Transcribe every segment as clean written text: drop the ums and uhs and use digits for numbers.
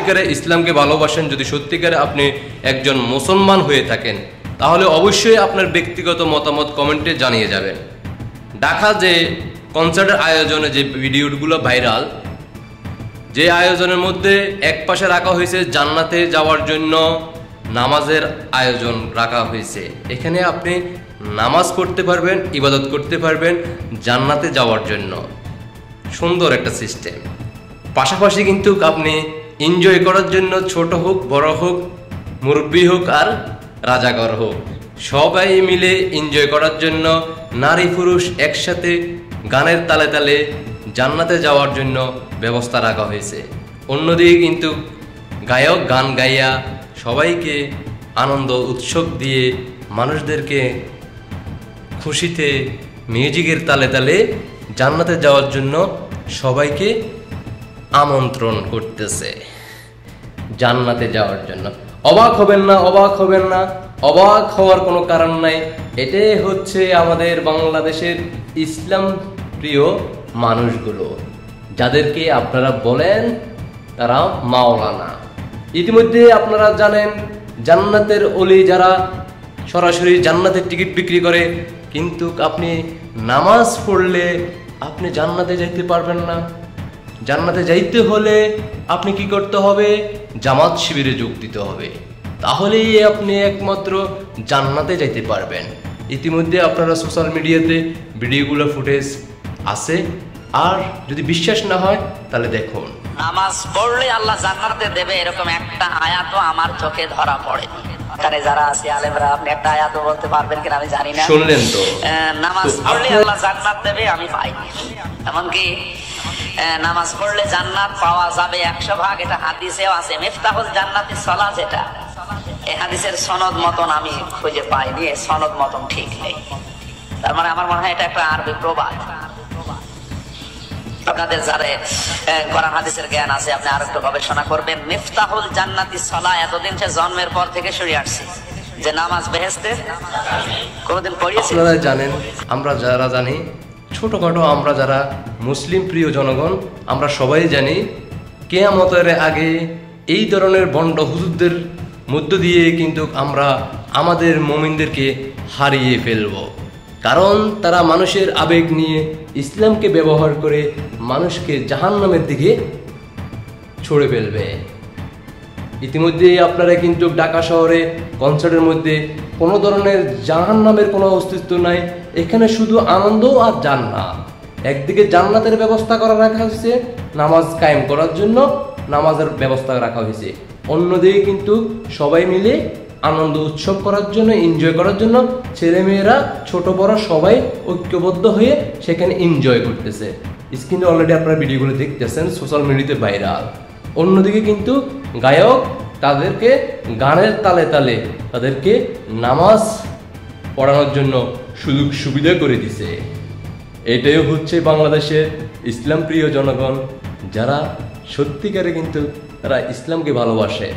সত্যিকারে ইসলামকে ভালোবাসেন, যদি সত্যিকারে আপনি একজন মুসলমান হয়ে থাকেন, তাহলে অবশ্যই আপনার ব্যক্তিগত মতামত কমেন্টে জানিয়ে যাবেন। ঢাকা যে কনসার্টের আয়োজনে যে ভিডিওগুলো ভাইরাল, যে আয়োজনের মধ্যে এক পাশে রাখা হয়েছে জান্নাতে যাওয়ার জন্য নামাজের আয়োজন রাখা হয়েছে। এখানে আপনি নামাজ পড়তে পারবেন, ইবাদত করতে পারবেন জান্নাতে যাওয়ার জন্য। সুন্দর একটা সিস্টেম। পাশাপাশি কিন্তু আপনি এনজয় করার জন্য ছোট হোক বড় হোক, মুরব্বী হোক আর রাজাকার হোক, সবাই মিলে এনজয় করার জন্য নারী পুরুষ একসাথে গানের তালে তালে জান্নাতে যাওয়ার জন্য ব্যবস্থা রাখা হয়েছে। অন্যদিকে কিন্তু গায়ক গান গাইয়া সবাইকে আনন্দ উৎসব দিয়ে মানুষদেরকে খুশিতে মিউজিকের তালে তালে জান্নাতে যাওয়ার জন্য সবাইকে আমন্ত্রণ করতেছে জান্নাতে যাওয়ার জন্য। অবাক হবেন না, অবাক হবেন না, অবাক হওয়ার কোনো কারণ নাই। এটাই হচ্ছে আমাদের বাংলাদেশের ইসলাম প্রিয় মানুষগুলো, যাদেরকে আপনারা বলেন তারা মাওলানা। ইতিমধ্যে আপনারা জানেন জান্নাতের অলি যারা সরাসরি জান্নাতের টিকিট বিক্রি করে, কিন্তু আপনি নামাজ পড়লে আপনি জান্নাতে যাইতে পারবেন না। জান্নাতে যাইতে হলে আপনি কি করতে হবে? জামাত শিবিরে যোগ দিতে হবে, তাহলেই আপনি একমাত্র জান্নাতে যাইতে পারবেন। ইতিমধ্যে আপনারা সোশ্যাল মিডিয়াতে ভিডিওগুলো ফুটেজ আছে, আর যদি বিশ্বাস না হয় তাহলে দেখুন। নামাজ পড়লে আল্লাহ জান্নাতে দেবে এরকম একটা আয়াতও আমার চোখে ধরা পড়ে। এখানে যারা আছে আলেমরা, আপনি একটা আয়াতও বলতে পারবেন কিনা আমি জানি না, শুনলেন তো? নামাজ পড়লে আল্লাহ জান্নাত দেবে আমি পাই। এমনকি নামাজ পড়লে জান্নাত পাওয়া যাবে 100 ভাগ, এটা হাদিসেও আছে। মিফতাহুল জান্নাতি সালাহ, যেটা এই হাদিসের সনদ মতন আমি খুঁজে পাইনি, এই সনদ মতন ঠিক নেই। তার মানে আমার মনে হয় এটা একটা আরবি প্রবাদ। আপনাদের যারা কোরআন হাদিসের জ্ঞান আছে, আপনি আর একটু গবেষণা করবেন। মিফতাহুল জান্নাতি সালাহ এতদিন সে জন্মের পর থেকে শুনে আসছে যে নামাজ বেহেশতে কোনদিন পড়িয়েছে? আপনারা জানেন, আমরা যারা জানি, ছোটখাটো আমরা যারা মুসলিম প্রিয় জনগণ, আমরা সবাই জানি কিয়ামতের আগে এই ধরনের ভণ্ড হুজুরদের মধ্য দিয়ে কিন্তু আমরা আমাদের মুমিনদেরকে হারিয়ে ফেলব। কারণ তারা মানুষের আবেগ নিয়ে ইসলামকে ব্যবহার করে মানুষকে জাহান্নামের দিকে ছড়ে ফেলবে। ইতিমধ্যেই আপনারা কিন্তু ঢাকা শহরে কনসার্টের মধ্যে কোনো ধরনের জাহান্নামের কোনো অস্তিত্ব নাই। এখানে শুধু আনন্দ আর জান্নাত। একদিকে জান্নাতের ব্যবস্থা করা রাখা হয়েছে নামাজ কায়েম করার জন্য, নামাজের ব্যবস্থা রাখা হয়েছে। অন্যদিকে কিন্তু সবাই মিলে আনন্দ উৎসব করার জন্য, এনজয় করার জন্য ছেলেমেয়েরা ছোট বড় সবাই ঐক্যবদ্ধ হয়ে সেখানে এনজয় করতেছে। স্ক্রিনে অলরেডি আপনারা ভিডিওগুলো দেখতেছেন, সোশ্যাল মিডিয়াতে ভাইরাল। অন্যদিকে কিন্তু গায়ক তাদেরকে গানের তালে তালে তাদেরকে নামাজ পড়ানোর জন্য সুযোগ সুবিধা করে দিছে। এটাই হচ্ছে বাংলাদেশের ইসলাম প্রিয় জনগণ, যারা সত্যিকারে কিন্তু তারা ইসলামকে ভালোবাসে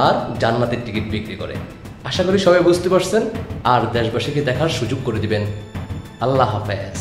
আর জান্নাতের টিকিট বিক্রি করে। আশা করি সবাই বুঝতে পারছেন, আর দেশবাসীকে দেখার সুযোগ করে দিবেন। আল্লাহ হাফেজ।